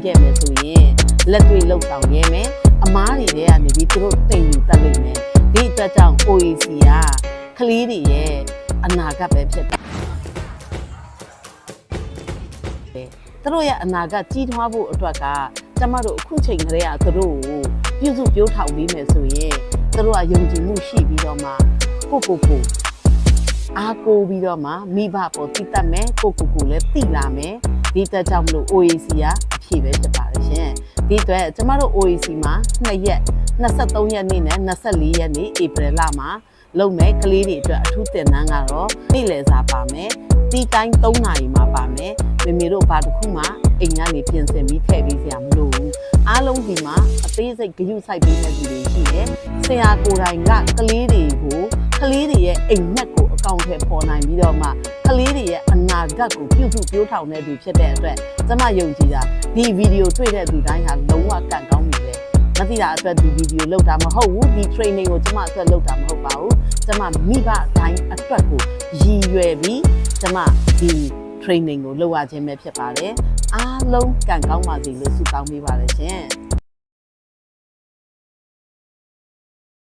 ခဲ့မယ်ဆိုရင်လက်တွေ့လှုပ်ဆောင်ရဲမယ်အမားတွေထဲကနေပြီးသူတို့သိယူတတ်လိမ့်မယ်ဒီအတွက်ကြောင့် OAC ကကလေးတွေရဲ့အနာဂတ်ပဲဖြစ်တယ်သူတို့ရဲ့အနာဂတ်ကြီးထွားဖို့အတွက်ကကျမတို့အခုချိန်ကလေးကသူတို့ကိုပြုစုပြောထောင်ပြီးမယ်ဆိုရင်သူတို့ကယုံကြည်မှုရှိပြီးတော့မှကိုအားကိုးပြီးတော့မှမိဘပေါ်တည်တတ်မယ်ကိုလည်းတည်လာမယ်ဒီတက်ကြောင့်မလို့ OAC ကအဖြေပဲဖြစ်ပါတယ်ရှင်ဒီအတွက်ကျမတို့ OAC မှာ2ရက်23ရက်နေ့နဲ့24ရက်နေ့ဧပြီလမှာလုပ်မယ်ကလေးတွေအတွက်အထူးသင်တန်းကတော့နေ့လယ်စာပါမယ်ဒီတိုင်း3နာရီမှာပါမယ်မေမေတို့ဘာတစ်ခုမှအိမ်ကနေပြင်ဆင်ပြီးထည့်ပေးစရာမလိုဘူးအားလုံးဒီမှာအသေးစိတ်ဂရုစိုက်ပေးနေသူတွေရှိတယ်ဆရာကိုယ်တိုင်ကကလေးတွေကိုကလေးတွေရဲ့အိမ်မက်ကိုအကောင့်ထဲပေါ်နိုင်ပြီးတော့မှကလေးတွေရဲ့အနာဂတ်ကိုပြုစုပြောထောင်နေသူဖြစ်တဲ့အတွက်ကျမယုံကြည်တာဒီဗီဒီယိုတွေ့တဲ့သူတိုင်းဟာလုံးဝကံကောင်းပြီပဲမသိတာအတွက်ဒီဗီဒီယိုလုပ်တာမဟုတ်ဘူးဒီ training ကိုကျမအတွက်လုပ်တာမဟုတ်ပါဘူးကျမမိဘတိုင်းအတွက်ကိုရည်ရွယ်ပြီးကျမဒီ training ကိုလုပ်ရခြင်းပဲဖြစ်ပါတယ်အားလုံးကံကောင်းပါစေလို့ဆုတောင်းပေးပါတယ်ရှင်